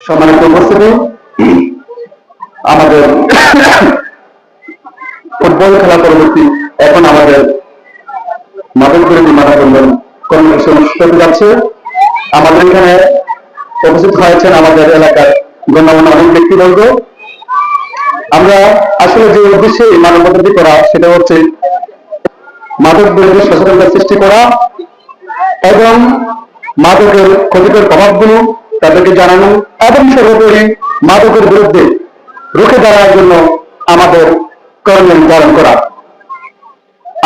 সম্মানিত উপস্থিতি, আমাদের ফুটবল খেলা পরবর্তী এখন আমাদের মাদক বিরোধী মানববন্ধন কর্মসূচি অনুষ্ঠিত হতে যাচ্ছে। আমাদের এখানে উপস্থিত হয়েছেন আমাদের এলাকার গণ্যমান্য অনেক ব্যক্তিবর্গ। আমরা আসলে যে উদ্দেশ্যে এই মানববন্ধনটি করা, সেটা হচ্ছে মাদক বিরোধী সচেতনতা সৃষ্টি করা এবং মাদকের ক্ষতিকর প্রভাবগুলো তাদেরকে জানানো এবং সর্বোপরি মাদকের বিরুদ্ধে রুখে দাঁড়ানোর জন্য আমাদের কর্মসূচি পালন করা।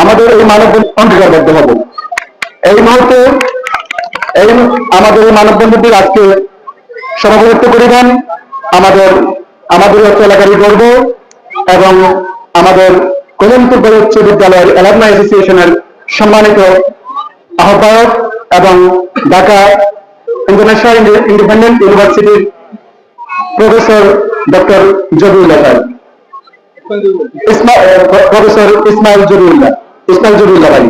আমাদের এই মানববন্ধন অঙ্গীকারবদ্ধ হব। এই মুহূর্তে আমাদের এই মানববন্ধনটি আজকে সভাপতিত্ব করিবেন আমাদের এলাকারই গর্ব এবং আমাদের কল্যাণপুর উচ্চ বিদ্যালয়ের অ্যালামনাই অ্যাসোসিয়েশনের সম্মানিত আহ্বায়ক এবং ঢাকা ইন্টারন্যাশনাল ইন্ডিপেন্ডেন্ট ইউনিভার্সিটির প্রফেসর ডক্টর জবিউল্লাহ ভাই, প্রফেসর ইসমাইল জবিউল্লাহ ভাই,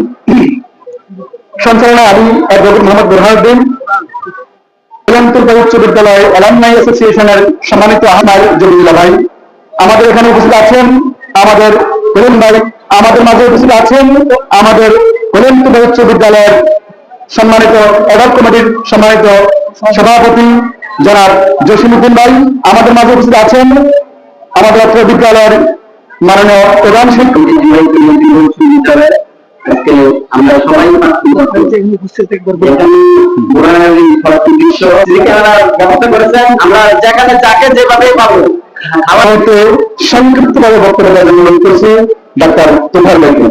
সঞ্চালনা আমি অ্যাডভোকেট মোহাম্মদ বুরহানুদ্দিন, কল্যাণপুর উচ্চ বিদ্যালয় অ্যালামনাই অ্যাসোসিয়েশনের সম্মানিত আহ্বায়ক জবিউল্লাহ ভাই, আমাদের এখানে উপস্থিত আছেন আমাদের কলিম ভাই, আমাদের মাঝে উপস্থিত আছেন আমাদের কল্যাণপুর উচ্চ বিদ্যালয়ের সম্মানিত অ্যাডক কমিটির সম্মানিত সভাপতি জনাব জসিমউদ্দিন ভাই, আমাদের মাঝে উপস্থিত আছেন আমাদের অত্র বিদ্যালয়ের মাননীয় প্রধান শিক্ষক। আমরা সবাই আমরা যেখানে যাকে যেভাবে পাবো আমাদেরকে সংক্ষিপ্ত ভাবে বক্তব্য দেওয়ার করছি ডাক্তার তোফার ভাইকে।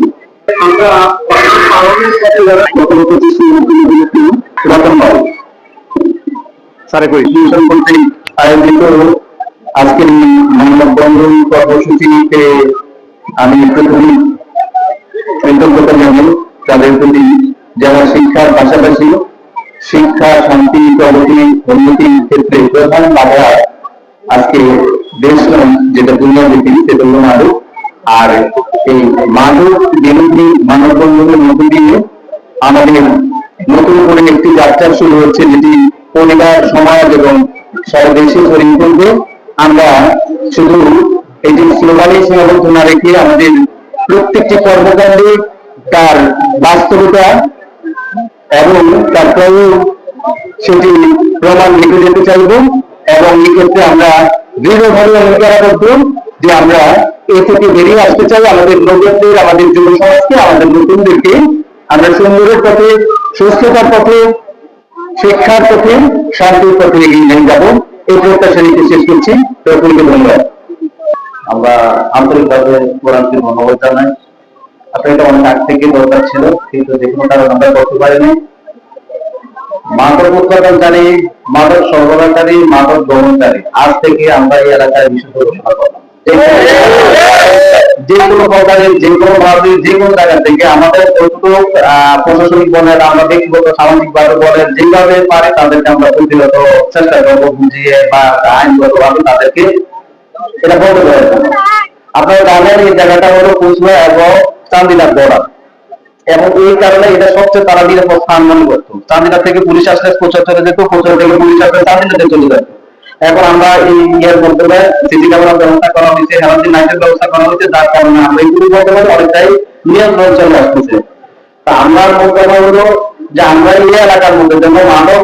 আয়োজিত আজকের মানববন্ধন কর্মসূচিতে আমি প্রথমে কৃতজ্ঞতা জানাই তাদের প্রতি, যারা শিক্ষার পাশাপাশি শিক্ষা, শান্তি, প্রগতি, উন্নতির ক্ষেত্রে প্রধান বাধা আজকে দেশ যেটা দুনিয়া দেখি সেটা হল মাদক। আর এই মাদক বিরোধী মানববন্ধনের মধ্যে দিয়ে আমাদের নতুন করে একটি যাত্রা শুরু হচ্ছে, যেটি পরিবার, সমাজ এবং সারা দেশে ছড়িয়ে পড়বে। আমরা শুধু এটি স্লোগানে সীমাবদ্ধ না রেখে আমাদের প্রত্যেকটি কর্মকাণ্ডে তার বাস্তবতা এবং তার প্রয়োগ সেটি প্রমাণ রেখে যেতে চাইব এবং এই ক্ষেত্রে আমরা দৃঢ়ভাবে অঙ্গীকারবদ্ধ যে আমরা এ থেকে বেরিয়ে আসতে চাই। আমাদের নবীনদের, আমাদের যুব সমাজকে, আমাদের নতুনদেরকে আমরা সুন্দরের পথে, সুস্থতার পথে, শিক্ষার পথে, শান্তির পথে এগিয়ে নিয়ে যাবো। এই প্রত্যাশা নিতে শেষ করছি। সকলকে ধন্যবাদ। আমরা আন্তরিকভাবে কোরআনকে ধন্যবাদ জানাই। আসলে এটা অনেক আগ থেকে দরকার ছিল, কিন্তু যে কোনো কারণ আমরা করতে পারিনি। মাদক উৎপাদনকারী, মাদক সরবরাহকারী, মাদক গ্রহণকারী, আজ থেকে আমরা এই এলাকায় বিশুদ্ধ ঘোষণা করলাম। যে কোনো প্রকারের, যে কোনো ভাবে, যে কোনো জায়গা থেকে আমাদের প্রশাসনিক বলেন, আমরা ব্যক্তিগত সামাজিক ভাবে বলেন, যেভাবে পারে তাদেরকে আমরা প্রতিহত চেষ্টা করবো, বুঝিয়ে বা আইনগত ভাবে তাদেরকে এটা বলতে পারেন। আপনারা জানেন এই জায়গাটা হলো কুচবিহার এবং চান্দিনার বর্ডার, এবং এই কারণে এটা সবচেয়ে তারা নিরাপদ স্থান মনে করতো। চান্দিনা থেকে পুলিশ আসলে কোচবিহার চলে যেত, কোচবিহার থেকে পুলিশ আসলে চান্দিনাতে চলে যেত। এখন আমরা এই ইয়ের মাধ্যমে সিসি ক্যামেরার ব্যবস্থা করা হয়েছে, হেলান্দি নাইটের ব্যবস্থা করা হয়েছে, যার কারণে আমরা এইগুলি বলতে পারি অনেকটাই নিয়ন্ত্রণ চলে আসতেছে। তা আমার বক্তব্য হলো যে আমরা এই এলাকার মধ্যে যেন মাদক